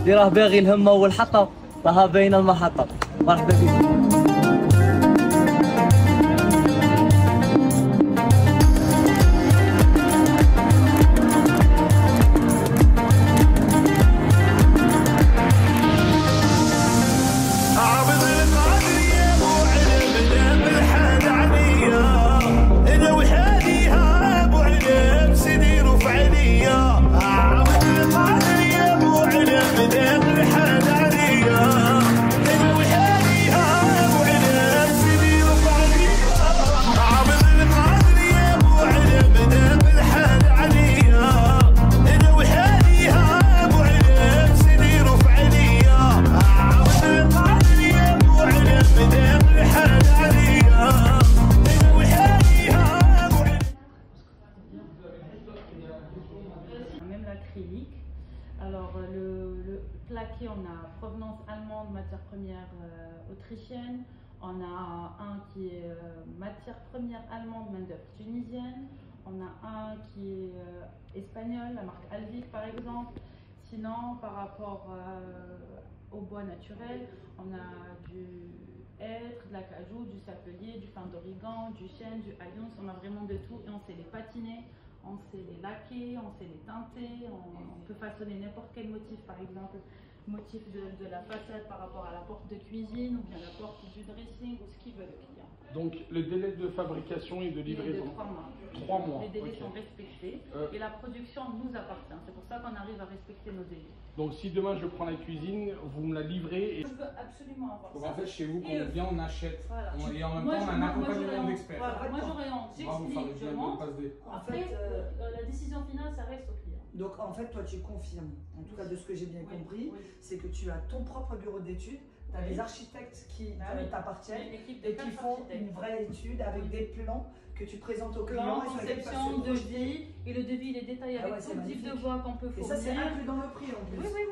اللي راه باغي الهمه والحطه راها باينه المحطه. مرحبا بكم. Même l'acrylique. Alors le plaqué, on a provenance allemande, matière première autrichienne. On a un qui est matière première allemande, main d'œuvre tunisienne. On a un qui est espagnol, la marque Alvic par exemple. Sinon, par rapport au bois naturel, on a du hêtre, de l'acajou, du sapelier, du fin d'origan, du chêne, du haillons. On a vraiment de tout et on sait les patiner. On sait les laquer, on sait les teinter, on peut façonner n'importe quel motif, par exemple, motif de la façade par rapport à la porte de cuisine ou bien la porte du dressing ou ce qu'il veut le client. Donc le délai de fabrication et de livraison? De 3 mois. 3 mois. Les délais sont respectés et la production nous appartient. C'est pour ça qu'on arrive à respecter nos délais. Donc si demain je prends la cuisine, vous me la livrez et... Je veux absolument avoir donc, ça. en fait chez vous, quand on vient, on achète. Voilà. Et en même temps, on a un accompagnement d'experts. Voilà. Moi j'oriente, j'explique, je montre. Après, la décision finale, ça reste au client. Donc en fait, toi tu confirmes, en tout cas de ce que j'ai bien compris, c'est que tu as ton propre bureau d'études, tu as des architectes qui t'appartiennent et qui font une vraie étude avec des plans que tu présentes au client. Conception, devis, et le devis il est détaillé avec tout le type de bois qu'on peut fournir. Et ça c'est inclus dans le prix en plus. Oui.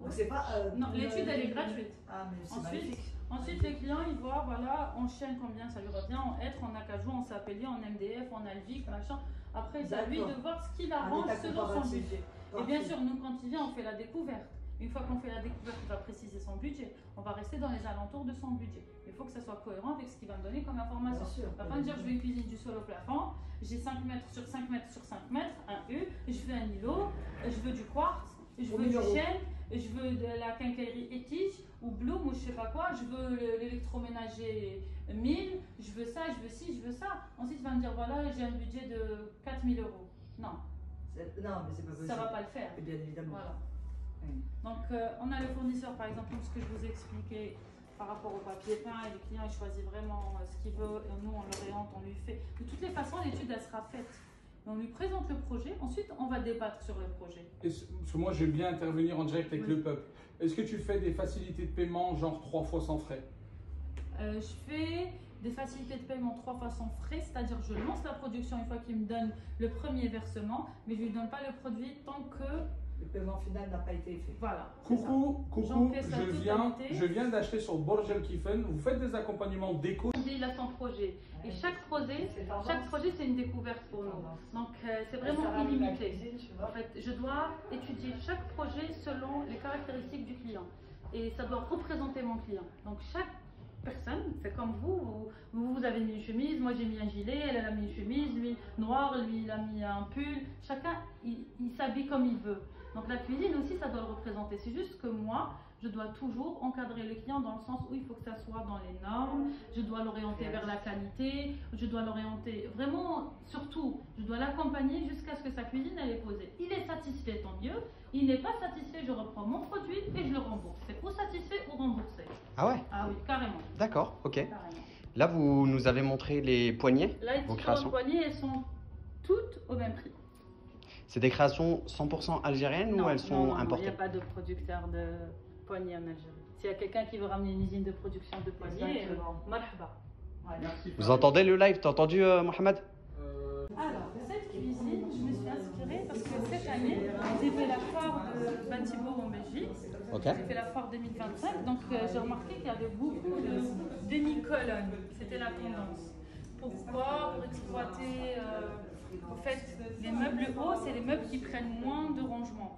Donc c'est pas... non, l'étude elle est gratuite. Ah mais c'est magnifique. Ensuite, les clients, ils voient, voilà, en chêne, combien ça lui revient, en hêtre, en acajou, en sapelier, en MDF, en alvic, machin. Après, c'est à lui de voir ce qu'il arrange selon son budget. Et bien sûr, nous, quand il vient, on fait la découverte. Une fois qu'on fait la découverte, il va préciser son budget. On va rester dans les alentours de son budget. Il faut que ça soit cohérent avec ce qu'il va me donner comme information. Il ne va pas me dire, je veux une cuisine du sol au plafond, j'ai 5 mètres sur 5 mètres sur 5 mètres, un U, je veux un îlot, je veux du quartz, je veux du chêne, je veux de la quincaillerie étige ou bloom ou je sais pas quoi, je veux l'électroménager 1000, je veux ça, je veux ci, je veux ça. Ensuite, il va me dire, voilà, j'ai un budget de 4000 euros. Non. Non, mais c'est pas possible. Ça va pas le faire. Et bien évidemment. Voilà. Donc, on a le fournisseur, par exemple, ce que je vous ai expliqué par rapport au papier peint, et le client il choisit vraiment ce qu'il veut, et nous on l'oriente, on lui fait. De toutes les façons, l'étude elle sera faite. On lui présente le projet, ensuite on va débattre sur le projet. Parce que moi j'aime bien intervenir en direct avec le peuple. Est-ce que tu fais des facilités de paiement genre 3 fois sans frais? Je fais des facilités de paiement 3 fois sans frais, c'est-à-dire je lance la production une fois qu'il me donne le premier versement, mais je ne lui donne pas le produit tant que le paiement final n'a pas été fait. Voilà. Coucou, je viens d'acheter sur Burj Al Kifen. Vous faites des accompagnements déco. Il a son projet. Et chaque projet c'est une découverte pour nous. Donc c'est vraiment illimité. En fait, je dois étudier chaque projet selon les caractéristiques du client. Et ça doit représenter mon client. Donc chaque personne, c'est comme vous avez mis une chemise, moi j'ai mis un gilet, elle a mis une chemise, lui noir, lui il a mis un pull. Chacun, il s'habille comme il veut. Donc la cuisine aussi, ça doit le représenter. C'est juste que moi, je dois toujours encadrer le client dans le sens où il faut que ça soit dans les normes, je dois l'orienter vers la qualité, je dois l'orienter vraiment, surtout, je dois l'accompagner jusqu'à ce que sa cuisine elle est posée. Il est satisfait, tant mieux. Il n'est pas satisfait, je reprends mon produit et je le rembourse. C'est ou satisfait ou remboursé. Ah ouais? Ah oui, carrément. D'accord, ok. Carrément. Là, vous nous avez montré les poignées, là, vos créations. Les poignées, elles sont toutes au même prix. C'est des créations 100% algériennes ou elles sont importées? Il n'y a pas de producteur de poignées en Algérie. S'il y a quelqu'un qui veut ramener une usine de production de poignées, marhaba. Merci. Vous entendez le live? T'as entendu, Mohamed? Alors, cette cuisine, je me suis inspirée parce que cette année, j'ai fait la foire de Batibourg en Belgique. Okay. J'ai fait la foire 2025, donc j'ai remarqué qu'il y avait beaucoup de demi-colonnes. C'était la tendance. Pourquoi? Pour exploiter, en fait, les meubles hauts, c'est les meubles qui prennent moins de rangement.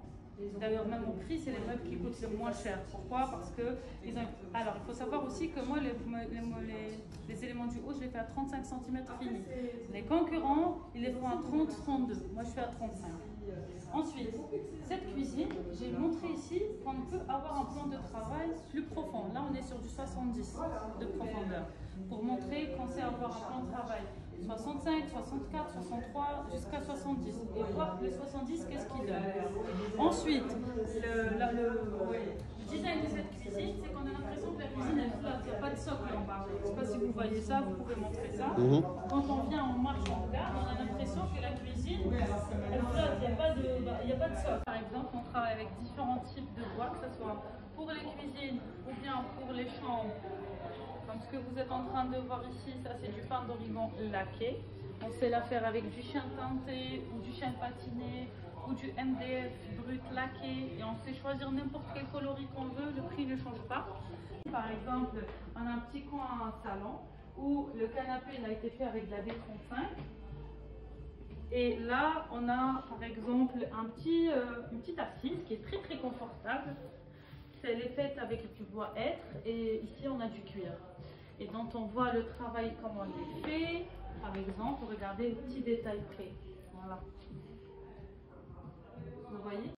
D'ailleurs, même au prix, c'est les meubles qui coûtent le moins cher. Pourquoi? Parce que alors, il faut savoir aussi que moi, les éléments du haut, je les fais à 35 cm fini. Les concurrents, ils les font à 30-32. Moi, je fais à 35. Ensuite, cette cuisine, j'ai montré ici qu'on peut avoir un plan de travail plus profond. Là, on est sur du 70 de profondeur. Pour montrer qu'on sait avoir un plan de travail 65, 64, 63, jusqu'à 70. Et voir les 70, qu'est-ce qu'ils donnent. Ensuite, le design de cette cuisine, c'est qu'on a l'impression que la cuisine est flotte, il n'y a pas de socle en bas. Je ne sais pas si vous voyez ça, vous pouvez montrer ça. Quand on vient, on marche, on regarde, on a l'impression que la cuisine, elle flotte, il n'y a pas de socle. Par exemple, on travaille avec différents types de bois, que ce soit pour les cuisines ou bien pour les chambres. Comme ce que vous êtes en train de voir ici, ça c'est du pain d'origan laqué. On sait la faire avec du chêne teinté ou du chêne patiné ou du MDF brut laqué. Et on sait choisir n'importe quel coloris qu'on veut, le prix ne change pas. Par exemple, on a un petit coin à un salon où le canapé il a été fait avec de la D35. Et là, on a par exemple une petite assise qui est très très confortable. Elle est faite avec du bois hêtre et ici on a du cuir. Et dont on voit le travail, comment il est fait. Par exemple, regardez les petits détails près. Voilà. Vous voyez?